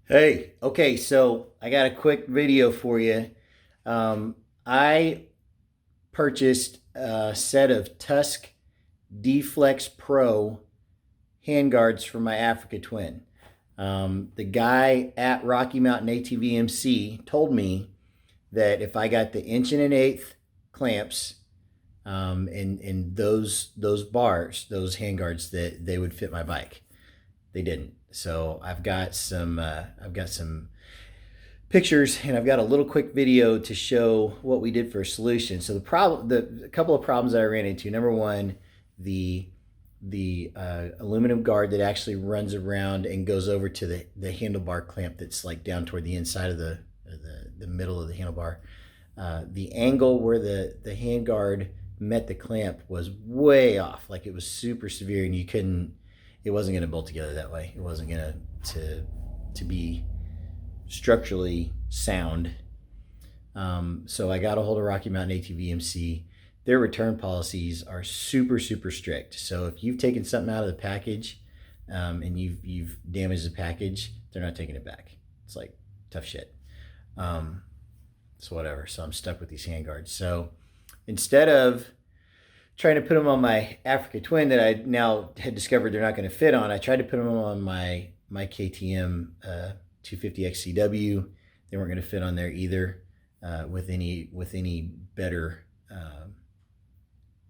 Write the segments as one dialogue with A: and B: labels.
A: Hey, okay, so I got a quick video for you. I purchased a set of Tusk D-Flex Pro handguards for my Africa Twin. The guy at Rocky Mountain ATV MC told me that if I got the 1 1/8" clamps and those bars, those handguards, that they would fit my bike. They didn't. So I've got some pictures, and I've got a little quick video to show what we did for a solution. So a couple of problems that I ran into. Number one, the aluminum guard that actually runs around and goes over to the handlebar clamp that's like down toward the inside of the middle of the handlebar. The angle where the hand guard met the clamp was way off. Like, it was super severe, and it wasn't going to bolt together that way. It wasn't going to be structurally sound. So I got a hold of Rocky Mountain ATV MC. Their return policies are super, super strict. So if you've taken something out of the package and you've damaged the package, they're not taking it back. It's like tough shit. So whatever. So I'm stuck with these handguards. So instead of trying to put them on my Africa Twin that I now had discovered they're not going to fit on, I tried to put them on my KTM 250 XCW. They weren't going to fit on there either with any better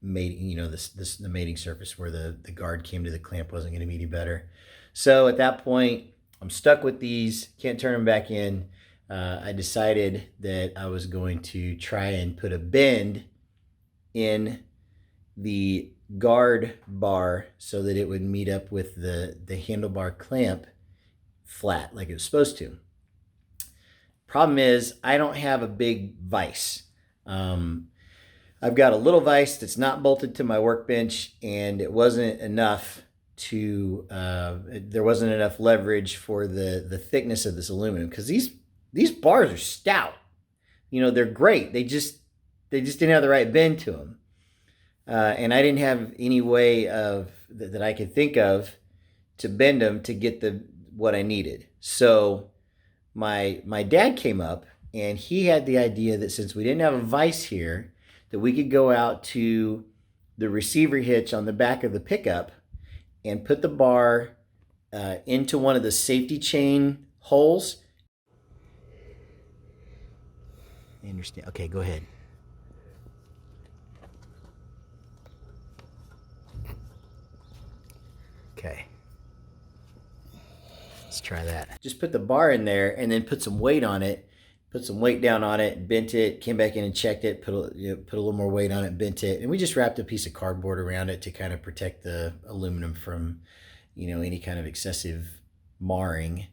A: mating. The mating surface where the guard came to the clamp wasn't going to be any better. So at that point, I'm stuck with these. Can't turn them back in. I decided that I was going to try and put a bend in the guard bar so that it would meet up with the handlebar clamp flat like it was supposed to. Problem is, I don't have a big vise. I've got a little vise that's not bolted to my workbench, and it wasn't enough there wasn't enough leverage for the thickness of this aluminum, because these bars are stout. They're great. They just didn't have the right bend to them. And I didn't have any way that I could think of to bend them to get what I needed. So my dad came up, and he had the idea that since we didn't have a vise here, that we could go out to the receiver hitch on the back of the pickup and put the bar into one of the safety chain holes. I understand. Okay, go ahead. Okay. Let's try that. Just put the bar in there and then put some weight on it. Put some weight down on it, bent it, came back in and checked it, put a little more weight on it, bent it, and we just wrapped a piece of cardboard around it to kind of protect the aluminum from, any kind of excessive marring.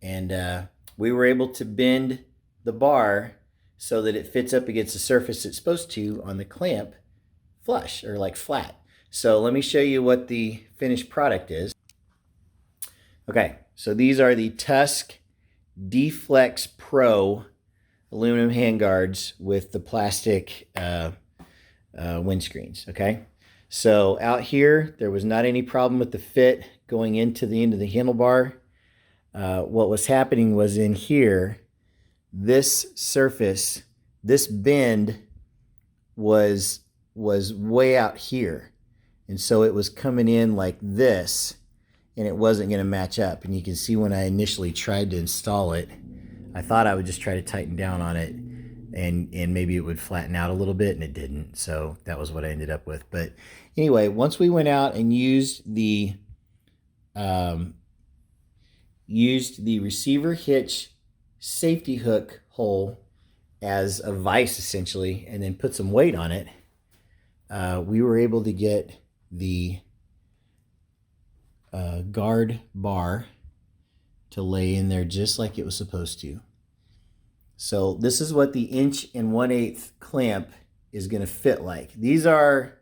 A: And we were able to bend the bar so that it fits up against the surface it's supposed to on the clamp, flush or like flat. So let me show you what the finished product is. Okay, so these are the Tusk D-Flex Pro aluminum handguards with the plastic windscreens, okay? So out here, there was not any problem with the fit going into the end of the handlebar. What was happening was in here, this surface, this bend was way out here. And so it was coming in like this, and it wasn't going to match up. And you can see when I initially tried to install it, I thought I would just try to tighten down on it and maybe it would flatten out a little bit, and it didn't. So that was what I ended up with. But anyway, once we went out and used the receiver hitch safety hook hole as a vise essentially, and then put some weight on it, we were able to get the guard bar to lay in there just like it was supposed to. So this is what the 1 1/8" clamp is going to fit like. These are,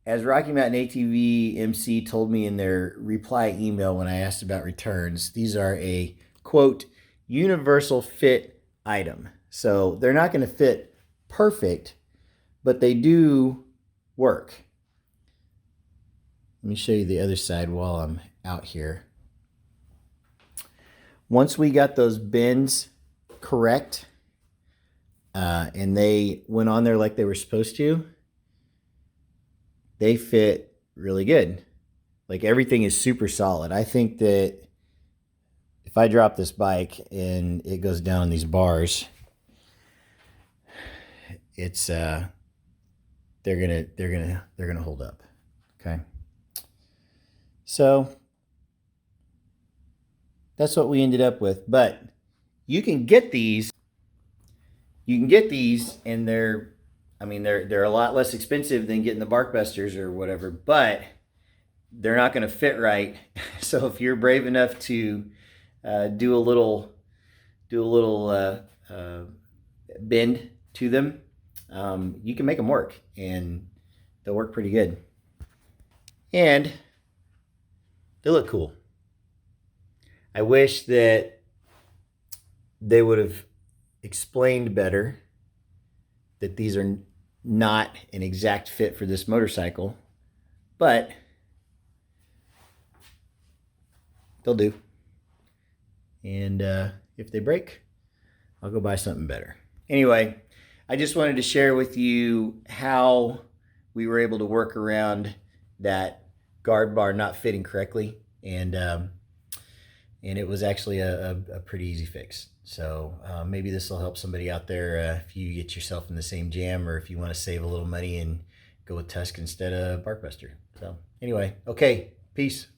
A: as Rocky Mountain ATV MC told me in their reply email when I asked about returns, these are a, quote, universal fit item. So they're not going to fit perfect, but they do work. Let me show you the other side while I'm out here. once we got those bends correct, and they went on there like they were supposed to, they fit really good. Like, everything is super solid. I think that if I drop this bike and it goes down these bars, it's they're gonna hold up. Okay. So that's what we ended up with. But you can get these. And they're a lot less expensive than getting the Barkbusters or whatever, but they're not going to fit right. So if you're brave enough to do a little bend to them, you can make them work, and they'll work pretty good. And they look cool. I wish that they would have explained better that these are not an exact fit for this motorcycle, but they'll do. And if they break, I'll go buy something better. Anyway, I just wanted to share with you how we were able to work around that guard bar not fitting correctly, and it was actually a pretty easy fix. So maybe this will help somebody out there if you get yourself in the same jam, or if you want to save a little money and go with Tusk instead of Barkbuster. So anyway, okay, peace.